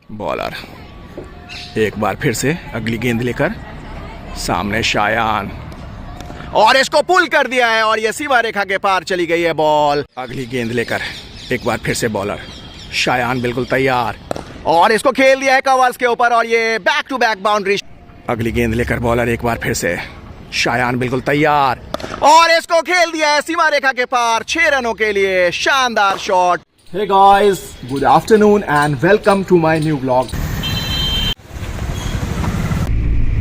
Bowler एक बार फिर से अगली गेंद लेकर सामने शायान, और इसको पुल कर दिया है और ये सीमा रेखा के पार चली गई है बॉल। अगली गेंद लेकर एक बार फिर से बॉलर शायान बिल्कुल तैयार, और इसको खेल दिया है कवर्स के ऊपर और ये बैक टू बैक बाउंड्री। अगली गेंद लेकर बॉलर एक बार फिर से शायान बिल्कुल तैयार, और इसको खेल दिया है सीमा रेखा के पार 6 रनों के लिए। शानदार shot. Hey guys, good afternoon and welcome to my new vlog.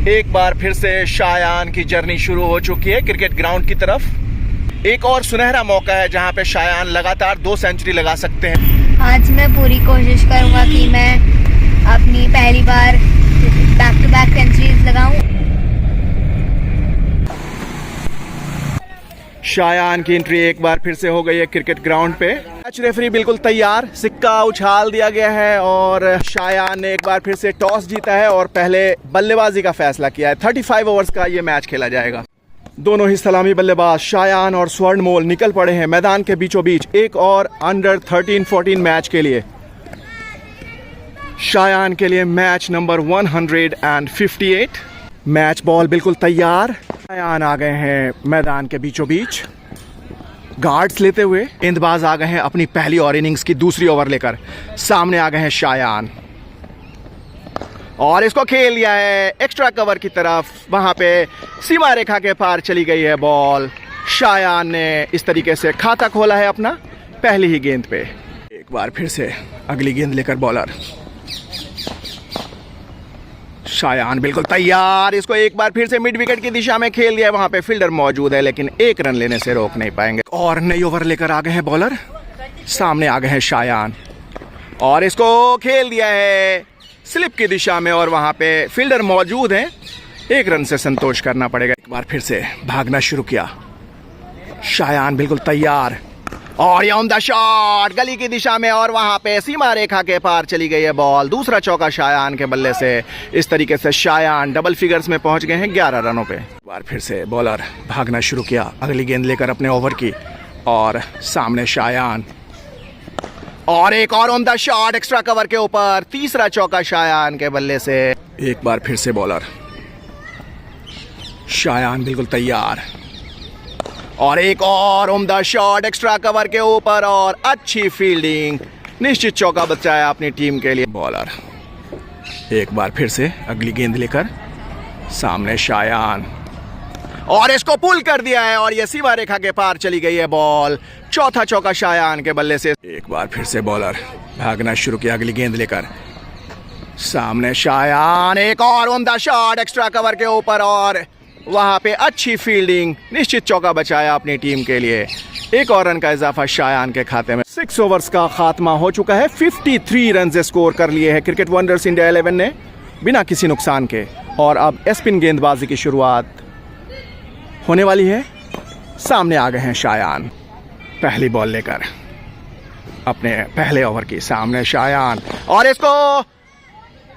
एक बार फिर से शायान की जर्नी शुरू हो चुकी है क्रिकेट ग्राउंड की तरफ। एक और सुनहरा मौका है जहां पे शायान लगातार 2 सेंचुरी लगा सकते हैं। आज मैं पूरी कोशिश करूंगा कि मैं अपनी पहली बार बैक टू बैक सेंचुरीज लगाऊं। शायान की एंट्री एक बार फिर से हो गई है क्रिकेट ग्राउंड पे। मैच रेफरी बिल्कुल तैयार, सिक्का उछाल दिया गया है और शायान ने एक बार फिर से टॉस जीता है और पहले बल्लेबाजी का फैसला किया है। 35 ओवर्स का ये मैच खेला जाएगा। दोनों ही सलामी बल्लेबाज शायान और स्वर्णमोल निकल पड़े हैं मैदान के बीचों बीच एक और अंडर 13-14 मैच के लिए। शायान के लिए मैच नंबर 158। मैच बॉल बिल्कुल तैयार। शायान आ गए हैं मैदान के बीचों बीच गार्ड्स लेते हुए। गेंदबाज आ गए हैं अपनी पहली और इनिंग्स की दूसरी ओवर लेकर। सामने आ गए हैं शायान और इसको खेल लिया है एक्स्ट्रा कवर की तरफ। वहां पे सीमा रेखा के पार चली गई है बॉल। शायान ने इस तरीके से खाता खोला है अपना पहली ही गेंद पे। एक बार फिर से अगली गेंद लेकर बॉलर शायान बिल्कुल तैयार। इसको एक बार फिर से मिड विकेट की दिशा में खेल दिया है। वहां पे फील्डर मौजूद है लेकिन 1 रन लेने से रोक नहीं पाएंगे। और नई ओवर लेकर आ गए हैं बॉलर। सामने आ गए हैं शायान और इसको खेल दिया है स्लिप की दिशा में और वहां पे फील्डर मौजूद हैं। 1 रन से संतोष करना पड़ेगा। एक बार फिर से भागना शुरू किया। शायान बिल्कुल तैयार और ये ऑन द शॉट गली की दिशा में और वहां पे सीमा रेखा के पार चली गई है बॉल। दूसरा चौका शायान के बल्ले से। इस तरीके से शायान डबल फिगर्स में पहुंच गए हैं 11 रनों पे। एक बार फिर से बॉलर भागना शुरू किया अगली गेंद लेकर अपने ओवर की, और सामने शायान और एक और on the shot extra cover के ऊपर। तीसरा चौका शायान के बल्ले से। एक बार फिर से बॉलर शायान बिल्कुल तैयार और एक और उम्दा शॉट एक्स्ट्रा कवर के ऊपर और अच्छी फील्डिंग। निश्चित चौका बचाया अपनी टीम के लिए। बॉलर एक बार फिर से अगली गेंद लेकर सामने शायान और इसको पुल कर दिया है और यह सीमा रेखा के पार चली गई है बॉल। चौथा चौका शायान के बल्ले से। एक बार फिर से बॉलर भागना शुरू किया अगली गेंद लेकर। सामने शायान एक और उम्दा शॉट एक्स्ट्रा कवर के ऊपर और वहां पे अच्छी फील्डिंग। निश्चित चौका बचाया अपनी टीम के लिए। 1 और रन का इजाफा शायान के खाते में। 6 ओवर्स का खात्मा हो चुका है। 53 रन स्कोर कर लिए हैं क्रिकेट वंडर्स इंडिया 11 ने बिना किसी नुकसान के। और अब स्पिन गेंदबाजी की शुरुआत होने वाली है। सामने आ गए हैं शायान पहली बॉल लेकर अपने पहले ओवर की। सामने शायान और इसको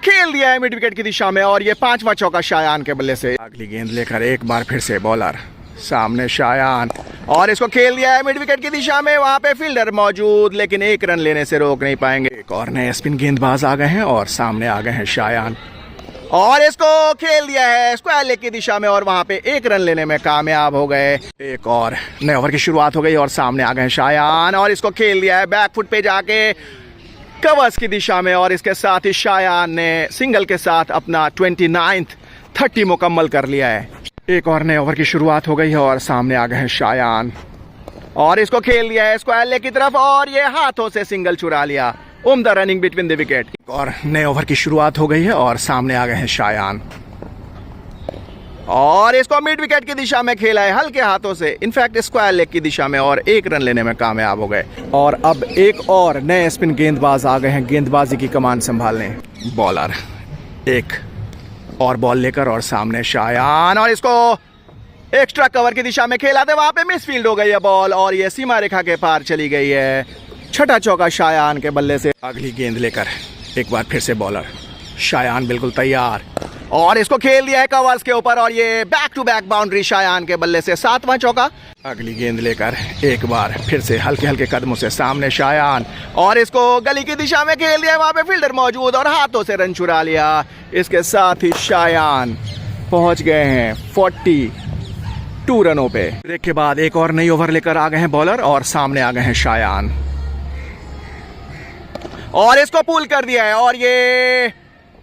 खेल दिया है मिड विकेट की दिशा में और ये 5वां चौका शायान के बल्ले से। अगली गेंद लेकर एक बार फिर से बॉलर सामने शायान और इसको खेल दिया है मिड विकेट की दिशा में। वहां पे फील्डर मौजूद लेकिन 1 रन लेने से रोक नहीं पाएंगे। एक और नए स्पिन गेंदबाज आ गए हैं और सामने आ गए हैं शायान और इसको खेल दिया है स्क्वायर लेग की दिशा में और वहां पे 1 रन लेने में कामयाब हो गए। एक और नए ओवर की शुरुआत हो गई और सामने आ गए हैं शायान और इसको खेल दिया है बैक फुट पे जाके कवर्स की दिशा में। और इसके साथ ही शायान ने सिंगल के साथ अपना 29th 30 मुकम्मल कर लिया है। एक और नए ओवर की शुरुआत हो गई है और सामने आ गए हैं शायान और इसको खेल दिया है स्क्वायर लेग की तरफ और ये हाथों से सिंगल चुरा लिया। उम्दा रनिंग बिटवीन द विकेट। और नए ओवर की शुरुआत हो गई है और सामने आ गए हैं शायान और इसको मिड विकेट की दिशा में खेला है हल्के हाथों से, इनफैक्ट स्क्वायर लेग की दिशा में, और 1 रन लेने में कामयाब हो गए। और अब एक और नए स्पिन गेंदबाज आ गए हैं गेंदबाजी की कमान संभालने। बॉलर एक और बॉल लेकर और सामने शायान और इसको एक्स्ट्रा कवर की दिशा में खेला था। वहां पे मिसफील्ड हो गई है बॉल और ये सीमा रेखा के पार चली गई है। 6ठा चौका शायान के बल्ले से। अगली गेंद लेकर एक बार फिर से बॉलर शायान बिल्कुल तैयार और इसको खेल दिया है कवर्स के ऊपर और ये back to back boundary Shayan के बल्ले से 7वां चौका। अगली गेंद लेकर एक बार फिर से हल्के हल्के कदमों से सामने शायान और इसको गली की दिशा में खेल दिया। वहां पे फील्डर मौजूद और हाथों से रन चुरा लिया। इसके साथ ही शायान पहुंच गए हैं 42 रनों पे। ब्रेक के बाद एक और नई ओवर लेकर आ गए हैं बॉलर और सामने आ गए हैं शायान और इसको पुल कर दिया है और ये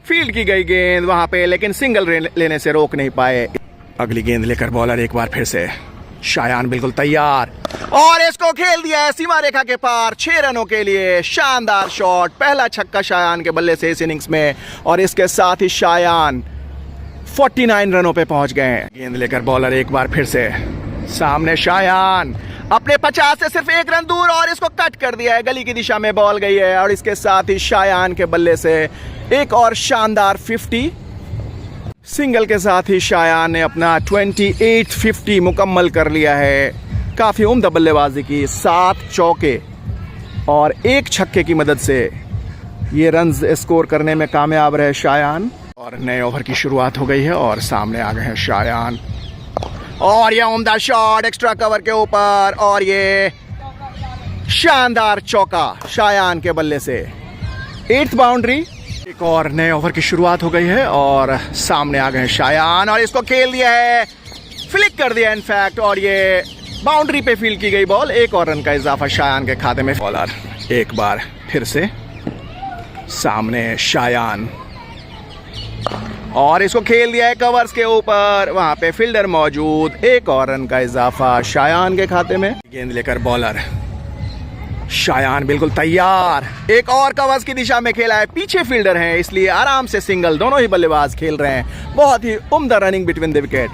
फील्ड की गई गेंद वहां पे, लेकिन सिंगल लेने से रोक नहीं पाए। अगली गेंद लेकर बॉलर एक बार फिर से शायान बिल्कुल तैयार और इसको खेल दिया है सीमा रेखा के पार 6 रनों के लिए। शानदार शॉट, पहला छक्का शायान के बल्ले से इस इनिंग्स में और इसके साथ ही शायान 49 रनों पे पहुंच गए हैं। गेंद लेकर बॉलर एक बार फिर से सामने शायान अपने 50 से सिर्फ 1 रन दूर और इसको कट कर दिया है। गली की दिशा में बॉल गई है और इसके साथ ही शायान के बल्ले से एक और शानदार 50। सिंगल के साथ ही शायान ने अपना 28-50 मुकम्मल कर लिया है। काफी उम्दा बल्लेबाजी की, 7 चौके और 1 छक्के की मदद से ये रन्स स्कोर करने में कामयाब रहे शायान। और नए ओवर की शुरुआत हो गई है और सामने आ गए हैं शायान और ये उम्दा शॉट एक्स्ट्रा कवर के ऊपर और ये शानदार चौका शायान के बल्ले से 8th बाउंड्री। एक और नए ओवर की शुरुआत हो गई है और सामने आ गए हैं शायान और इसको खेल दिया है, फ्लिक कर दिया इनफैक्ट और ये बाउंड्री पे फील्ड की गई बॉल। 1 और रन का इजाफा शायान के खाते में। बॉलर एक बार फिर से सामने शायान और इसको खेल दिया है कवर्स के ऊपर, वहां पे फील्डर मौजूद। 1 और रन का इजाफा शायान के खाते में। गेंद लेकर बॉलर शायान बिल्कुल तैयार, एक और कवर्स की दिशा में खेला है। पीछे फील्डर हैं इसलिए आराम से सिंगल दोनों ही बल्लेबाज खेल रहे हैं। बहुत ही उम्दा रनिंग बिटवीन द विकेट।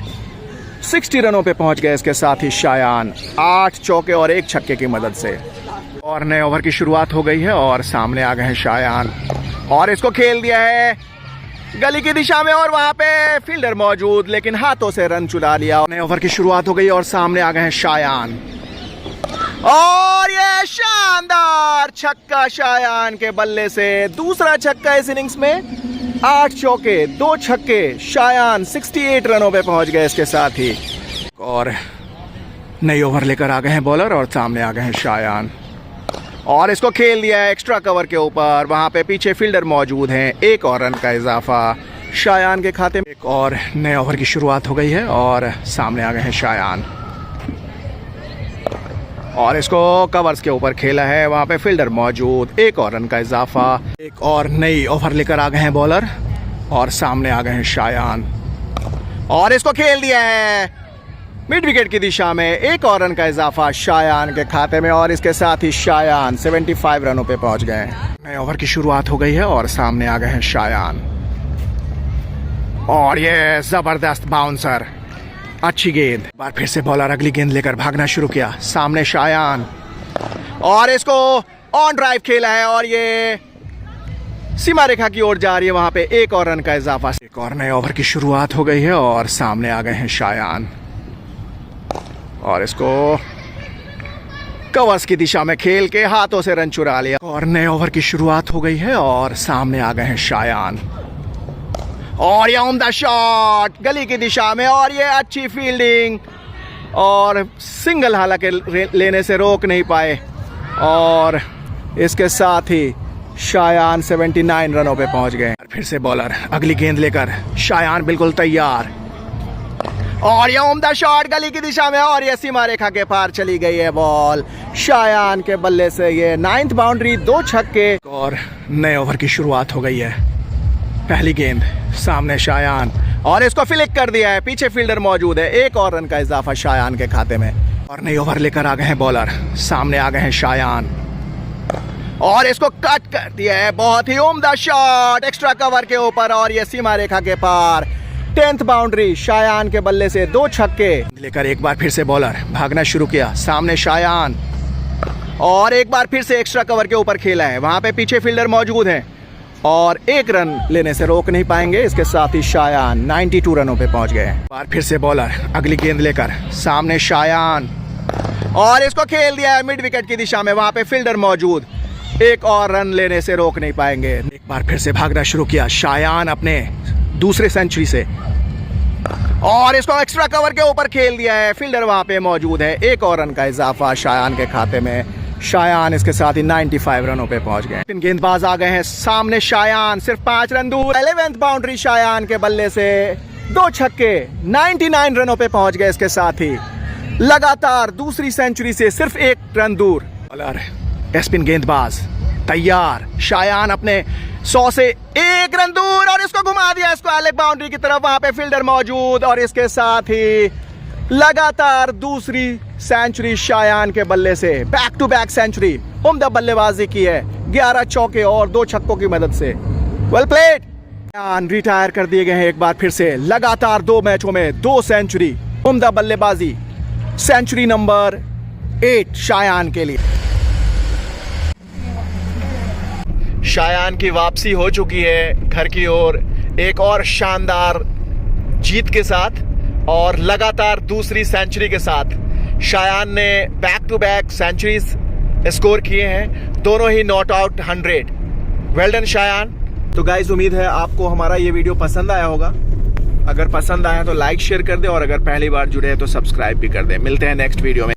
60 रनों पे पहुंच गए इसके साथ ही शायान 8 चौके और 1 छक्के की मदद से। और नए ओवर की शुरुआत हो गई है और सामने आ गए हैं शायान और इसको खेल दिया है गली की दिशा में और वहां पे फील्डर मौजूद, लेकिन हाथों से रन चुरा लिया। नए ओवर की शुरुआत हो गई और सामने आ गए हैं शायान और ये शानदार छक्का शायान के बल्ले से, दूसरा छक्का इस इनिंग्स में। 8 चौके 2 छक्के, शायान 68 रनों पे पहुंच गए इसके साथ ही। और नई ओवर लेकर आ गए हैं बॉलर और सामने आ गए हैं शायान और इसको खेल दिया है एक्स्ट्रा कवर के ऊपर, वहां पे पीछे फील्डर मौजूद हैं। 1 और रन का इजाफा शायान के खाते में। एक और नए ओवर की शुरुआत हो गई है और सामने आ गए हैं शायान और इसको कवर्स के ऊपर खेला है, वहां पे फील्डर मौजूद। 1 और रन का इजाफा। एक और नई ओवर लेकर आ गए हैं बॉलर और सामने आ गए हैं शायान और इसको खेल दिया है मिड विकेट की दिशा में। 1 और रन का इजाफा शायान के खाते में और इसके साथ ही शायान 75 रनों पे पहुंच गए। नए ओवर की शुरुआत हो गई है और सामने आ गए हैं शायान और ये जबरदस्त बाउंसर, अच्छी गेंद। बार फिर से बॉलर अगली गेंद लेकर भागना शुरू किया। सामने शायान और इसको ऑन ड्राइव खेला है और ये सीमा रेखा की ओर जा रही है, वहां पे 1 और रन का इजाफा। एक और नए ओवर की शुरुआत हो गई है और सामने आ गए हैं शायान और इसको कवर्स की दिशा में खेल के हाथों से रन चुरा लिया। और नए ओवर की शुरुआत हो गई है और सामने आ गए हैं शायान और ये उम्दा शॉट गली की दिशा में और ये अच्छी फील्डिंग और सिंगल हालांकि लेने से रोक नहीं पाए और इसके साथ ही शायान 79 रनों पे पहुंच गए। फिर से बॉलर अगली गेंद लेकर शायान बिल्कुल तैयार और ये उम्दा शॉट गली की दिशा में और ये सीमा रेखा के पार चली गई है बॉल शायान के बल्ले से। ये 9th बाउंड्री, 2 छक्के। और नए ओवर की शुरुआत हो गई है। पहली गेंद सामने शायान और इसको फ्लिक कर दिया है, पीछे फील्डर मौजूद है। 1 और रन का इजाफा शायान के खाते में। और नई ओवर लेकर आ गए हैं बॉलर, सामने आ गए हैं शायान और इसको कट कर दिया है। बहुत ही उम्दा शॉट एक्स्ट्रा कवर के ऊपर और ये सीमा रेखा के पार। 10th बाउंड्री शायान के बल्ले से, 2 छक्के लेकर एक बार फिर से बॉलर भागना शुरू किया। सामने शायान और एक बार फिर से एक्स्ट्रा कवर के ऊपर खेला है, वहां पे पीछे फील्डर मौजूद हैं और 1 रन लेने से रोक नहीं पाएंगे। इसके साथ ही शायान 92 रनों पे पहुंच गए। बार फिर से बॉलर अगली गेंद लेकर सामने शायान और इसको खेल दिया है मिड विकेट की दिशा में, वहां पे फील्डर मौजूद। 1 और रन लेने से रोक नहीं पाएंगे। एक बार फिर से भागना शुरू किया शायान अपने दूसरे सेंचुरी से, और इसको एक्स्ट्रा कवर के ऊपर खेल दिया है। फील्डर वहां पे मौजूद है। एक और रन का इजाफा शायान के खाते में। शायान इसके साथ ही 95 रनों पे पहुंच गए। तीन गेंदबाज आ गए हैं सामने। शायान सिर्फ 5 रन दूर। 11th बाउंड्री शायान के बल्ले से, 2 छक्के, 99 रनों पे पहुंच गए। इसके साथ ही लगातार दूसरी सेंचुरी से सिर्फ 1 रन दूर। स्पिन गेंदबाज तैयार। शायान अपने 100 से 1 रन दूर, और इसको घुमा दिया इसको लेग बाउंड्री की तरफ। वहां पे फील्डर मौजूद, और इसके साथ ही लगातार दूसरी सेंचुरी शायान के बल्ले से। बैक टू बैक सेंचुरी, उम्दा बल्लेबाजी की है 11 चौके और 2 छक्कों की मदद से। Well played. शायान रिटायर कर दिए गए हैं एक बार फिर से। लगातार 2 मैचों में 2 सेंचुरी, उम्दा बल्लेबाजी। सेंचुरी नंबर 8 शायान के लिए। शायान की वापसी हो चुकी है घर की ओर, एक और शानदार जीत के साथ और लगातार दूसरी सेंचुरी के साथ। शायान ने back to back centuries score किए हैं, दोनों ही not out 100। Well done Shayan. तो गाइस, उम्मीद है आपको हमारा ये वीडियो पसंद आया होगा। अगर पसंद आया तो लाइक शेयर कर दे, और अगर पहली बार जुड़े हैं तो सब्सक्राइब भी कर दे। मिलते हैं नेक्स्ट वीडियो में।